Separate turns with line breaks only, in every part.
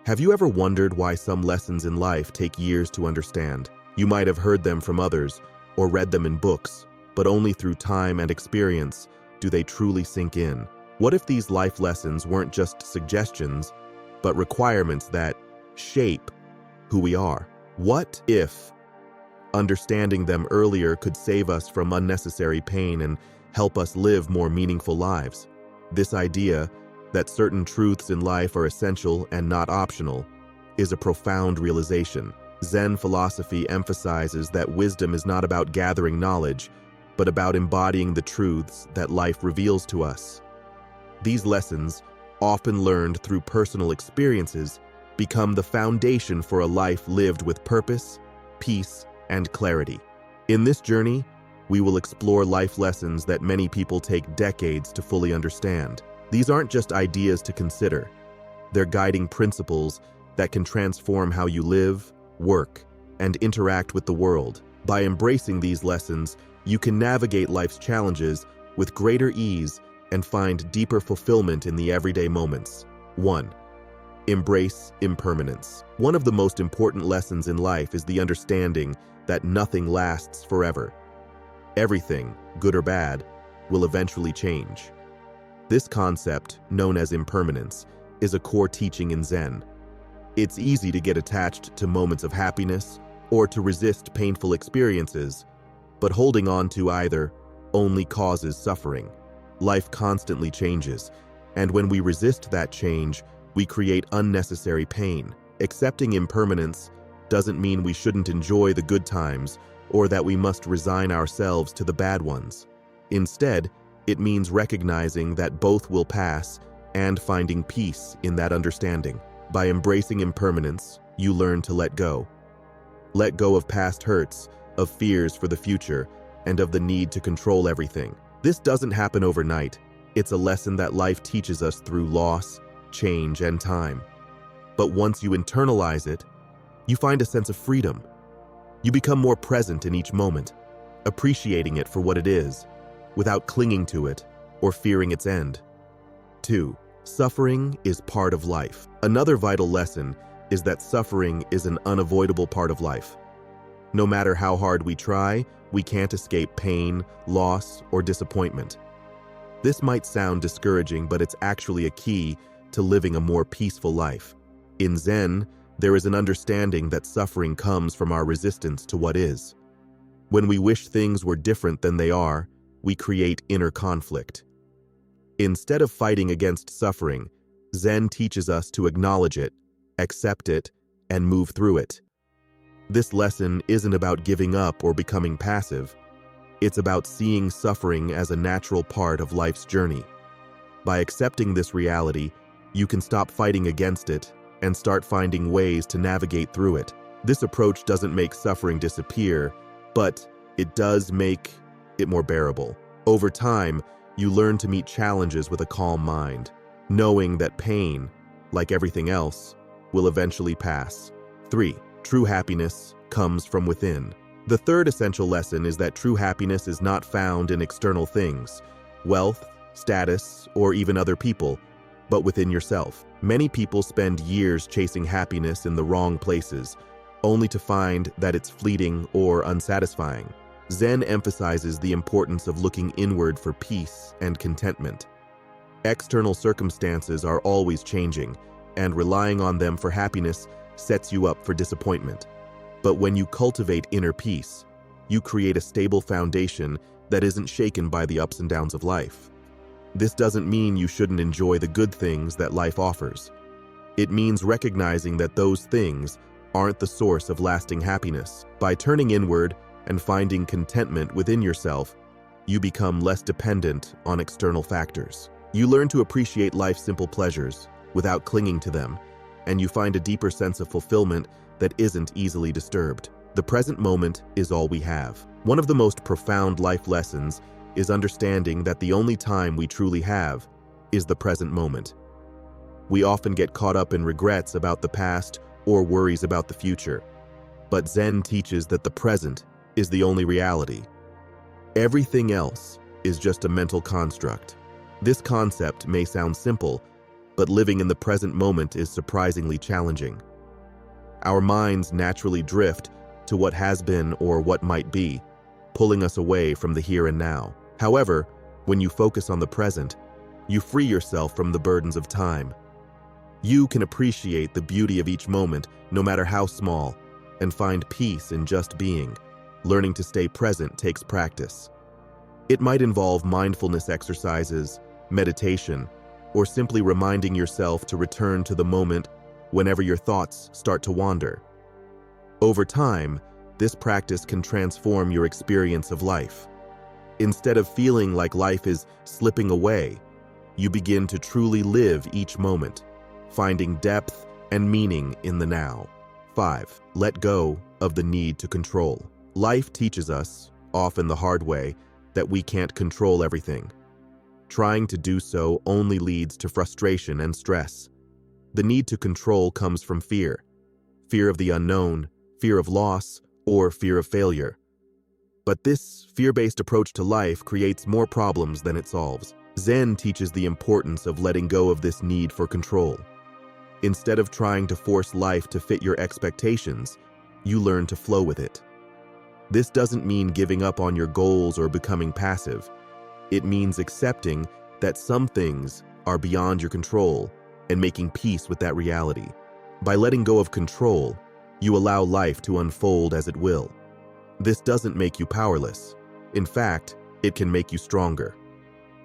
Have you ever wondered why some lessons in life take years to understand? You might have heard them from others or read them in books, but only through time and experience do they truly sink in. What if these life lessons weren't just suggestions, but requirements that shape who we are? What if understanding them earlier could save us from unnecessary pain and help us live more meaningful lives? This idea that certain truths in life are essential and not optional is a profound realization. Zen philosophy emphasizes that wisdom is not about gathering knowledge, but about embodying the truths that life reveals to us. These lessons, often learned through personal experiences, become the foundation for a life lived with purpose, peace, and clarity. In this journey, we will explore life lessons that many people take decades to fully understand. These aren't just ideas to consider. They're guiding principles that can transform how you live, work, and interact with the world. By embracing these lessons, you can navigate life's challenges with greater ease and find deeper fulfillment in the everyday moments. 1. Embrace impermanence. One of the most important lessons in life is the understanding that nothing lasts forever. Everything, good or bad, will eventually change. This concept, known as impermanence, is a core teaching in Zen. It's easy to get attached to moments of happiness or to resist painful experiences, but holding on to either only causes suffering. Life constantly changes, and when we resist that change, we create unnecessary pain. Accepting impermanence doesn't mean we shouldn't enjoy the good times or that we must resign ourselves to the bad ones. Instead, it means recognizing that both will pass and finding peace in that understanding. By embracing impermanence, you learn to let go. Let go of past hurts, of fears for the future, and of the need to control everything. This doesn't happen overnight. It's a lesson that life teaches us through loss, change, and time. But once you internalize it, you find a sense of freedom. You become more present in each moment, appreciating it for what it is, without clinging to it or fearing its end. 2. Suffering is part of life. Another vital lesson is that suffering is an unavoidable part of life. No matter how hard we try, we can't escape pain, loss, or disappointment. This might sound discouraging, but it's actually a key to living a more peaceful life. In Zen, there is an understanding that suffering comes from our resistance to what is. When we wish things were different than they are, we create inner conflict. Instead of fighting against suffering, Zen teaches us to acknowledge it, accept it, and move through it. This lesson isn't about giving up or becoming passive. It's about seeing suffering as a natural part of life's journey. By accepting this reality, you can stop fighting against it and start finding ways to navigate through it. This approach doesn't make suffering disappear, but it does make it more bearable. Over time, you learn to meet challenges with a calm mind, knowing that pain, like everything else, will eventually pass. 3. True happiness comes from within. The third essential lesson is that true happiness is not found in external things, wealth, status, or even other people, but within yourself. Many people spend years chasing happiness in the wrong places, only to find that it's fleeting or unsatisfying. Zen emphasizes the importance of looking inward for peace and contentment. External circumstances are always changing, and relying on them for happiness sets you up for disappointment. But when you cultivate inner peace, you create a stable foundation that isn't shaken by the ups and downs of life. This doesn't mean you shouldn't enjoy the good things that life offers. It means recognizing that those things aren't the source of lasting happiness. By turning inward and finding contentment within yourself, you become less dependent on external factors. You learn to appreciate life's simple pleasures without clinging to them, and you find a deeper sense of fulfillment that isn't easily disturbed. The present moment is all we have. One of the most profound life lessons is understanding that the only time we truly have is the present moment. We often get caught up in regrets about the past or worries about the future, but Zen teaches that the present is the only reality. Everything else is just a mental construct. This concept may sound simple, but living in the present moment is surprisingly challenging. Our minds naturally drift to what has been or what might be, pulling us away from the here and now. However, when you focus on the present, you free yourself from the burdens of time. You can appreciate the beauty of each moment, no matter how small, and find peace in just being. Learning to stay present takes practice. It might involve mindfulness exercises, meditation, or simply reminding yourself to return to the moment whenever your thoughts start to wander. Over time, this practice can transform your experience of life. Instead of feeling like life is slipping away, you begin to truly live each moment, finding depth and meaning in the now. 5. Let go of the need to control. Life teaches us, often the hard way, that we can't control everything. Trying to do so only leads to frustration and stress. The need to control comes from fear. Fear of the unknown, fear of loss, or fear of failure. But this fear-based approach to life creates more problems than it solves. Zen teaches the importance of letting go of this need for control. Instead of trying to force life to fit your expectations, you learn to flow with it. This doesn't mean giving up on your goals or becoming passive. It means accepting that some things are beyond your control and making peace with that reality. By letting go of control, you allow life to unfold as it will. This doesn't make you powerless. In fact, it can make you stronger.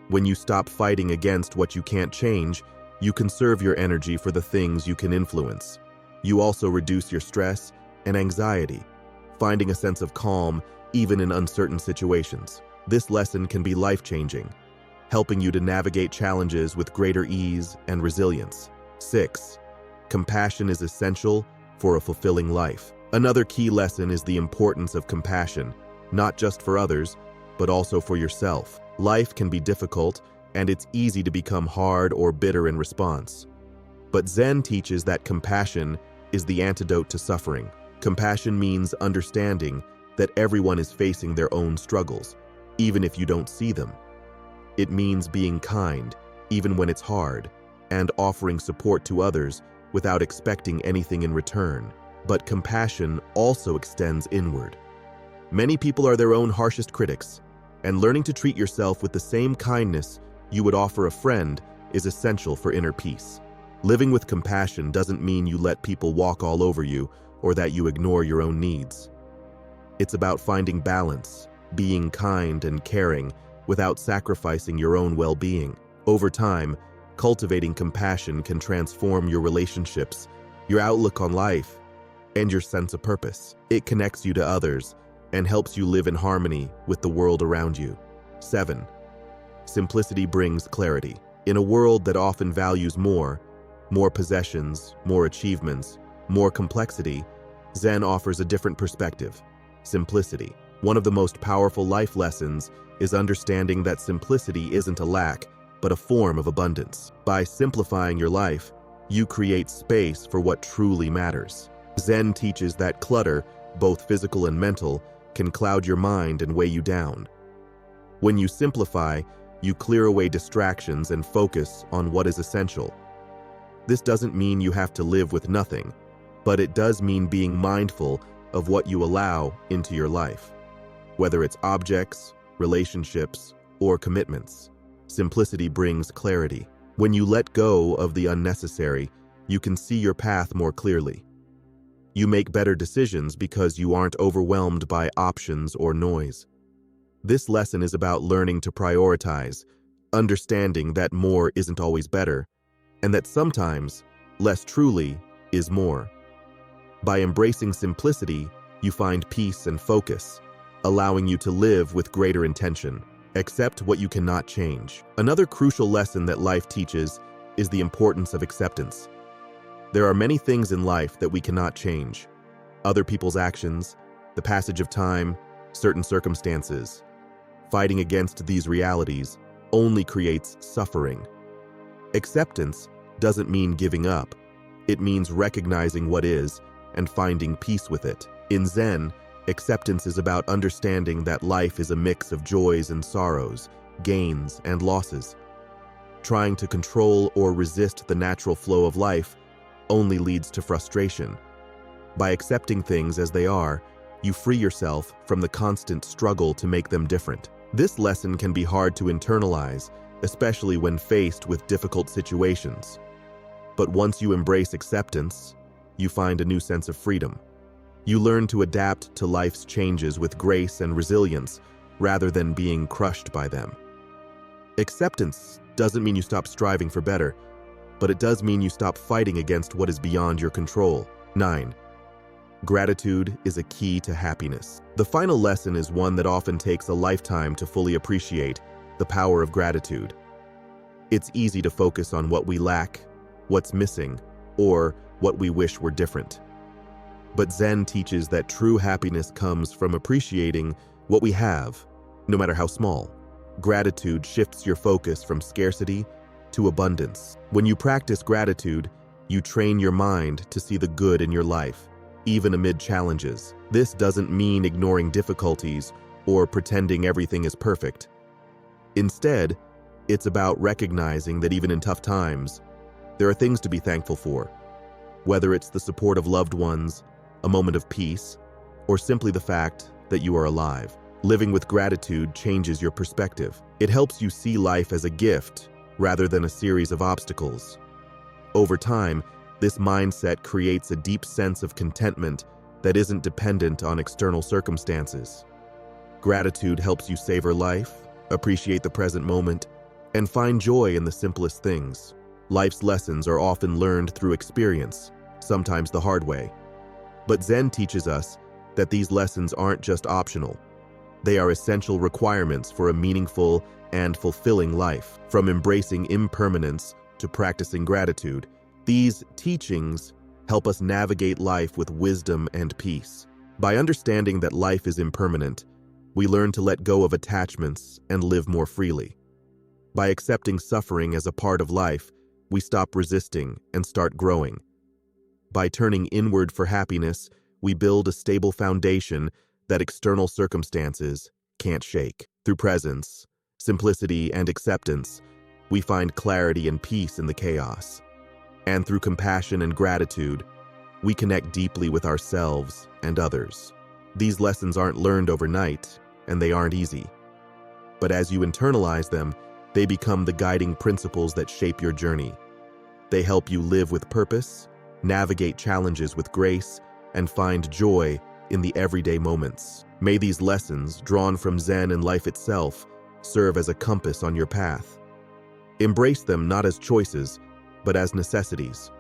When you stop fighting against what you can't change, you conserve your energy for the things you can influence. You also reduce your stress and anxiety, finding a sense of calm even in uncertain situations. This lesson can be life-changing, helping you to navigate challenges with greater ease and resilience. 6. Compassion is essential for a fulfilling life. Another key lesson is the importance of compassion, not just for others, but also for yourself. Life can be difficult, and it's easy to become hard or bitter in response. But Zen teaches that compassion is the antidote to suffering. Compassion means understanding that everyone is facing their own struggles, even if you don't see them. It means being kind, even when it's hard, and offering support to others without expecting anything in return. But compassion also extends inward. Many people are their own harshest critics, and learning to treat yourself with the same kindness you would offer a friend is essential for inner peace. Living with compassion doesn't mean you let people walk all over you or that you ignore your own needs. It's about finding balance, being kind and caring without sacrificing your own well-being. Over time, cultivating compassion can transform your relationships, your outlook on life, and your sense of purpose. It connects you to others and helps you live in harmony with the world around you. 7. Simplicity brings clarity. In a world that often values more possessions, more achievements, more complexity, Zen offers a different perspective: simplicity. One of the most powerful life lessons is understanding that simplicity isn't a lack, but a form of abundance. By simplifying your life, you create space for what truly matters. Zen teaches that clutter, both physical and mental, can cloud your mind and weigh you down. When you simplify, you clear away distractions and focus on what is essential. This doesn't mean you have to live with nothing, but it does mean being mindful of what you allow into your life, whether it's objects, relationships, or commitments. Simplicity brings clarity. When you let go of the unnecessary, you can see your path more clearly. You make better decisions because you aren't overwhelmed by options or noise. This lesson is about learning to prioritize, understanding that more isn't always better, and that sometimes less truly is more. By embracing simplicity, you find peace and focus, allowing you to live with greater intention. Accept what you cannot change. Another crucial lesson that life teaches is the importance of acceptance. There are many things in life that we cannot change: other people's actions, the passage of time, certain circumstances. Fighting against these realities only creates suffering. Acceptance doesn't mean giving up. It means recognizing what is and finding peace with it. In Zen, acceptance is about understanding that life is a mix of joys and sorrows, gains and losses. Trying to control or resist the natural flow of life only leads to frustration. By accepting things as they are, you free yourself from the constant struggle to make them different. This lesson can be hard to internalize, especially when faced with difficult situations. But once you embrace acceptance, you find a new sense of freedom. You learn to adapt to life's changes with grace and resilience, rather than being crushed by them. Acceptance doesn't mean you stop striving for better, but it does mean you stop fighting against what is beyond your control. 9. Gratitude is a key to happiness. The final lesson is one that often takes a lifetime to fully appreciate: the power of gratitude. It's easy to focus on what we lack, what's missing, or what we wish were different. But Zen teaches that true happiness comes from appreciating what we have, no matter how small. Gratitude shifts your focus from scarcity to abundance. When you practice gratitude, you train your mind to see the good in your life, even amid challenges. This doesn't mean ignoring difficulties or pretending everything is perfect. Instead, it's about recognizing that even in tough times, there are things to be thankful for. Whether it's the support of loved ones, a moment of peace, or simply the fact that you are alive. Living with gratitude changes your perspective. It helps you see life as a gift rather than a series of obstacles. Over time, this mindset creates a deep sense of contentment that isn't dependent on external circumstances. Gratitude helps you savor life, appreciate the present moment, and find joy in the simplest things. Life's lessons are often learned through experience, sometimes the hard way. But Zen teaches us that these lessons aren't just optional. They are essential requirements for a meaningful and fulfilling life. From embracing impermanence to practicing gratitude, these teachings help us navigate life with wisdom and peace. By understanding that life is impermanent, we learn to let go of attachments and live more freely. By accepting suffering as a part of life, we stop resisting and start growing. By turning inward for happiness, we build a stable foundation that external circumstances can't shake. Through presence, simplicity, and acceptance, we find clarity and peace in the chaos. And through compassion and gratitude, we connect deeply with ourselves and others. These lessons aren't learned overnight, and they aren't easy. But as you internalize them, they become the guiding principles that shape your journey. They help you live with purpose, navigate challenges with grace, and find joy in the everyday moments. May these lessons, drawn from Zen and life itself, serve as a compass on your path. Embrace them not as choices, but as necessities,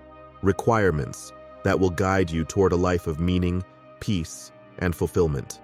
requirements that will guide you toward a life of meaning, peace, and fulfillment.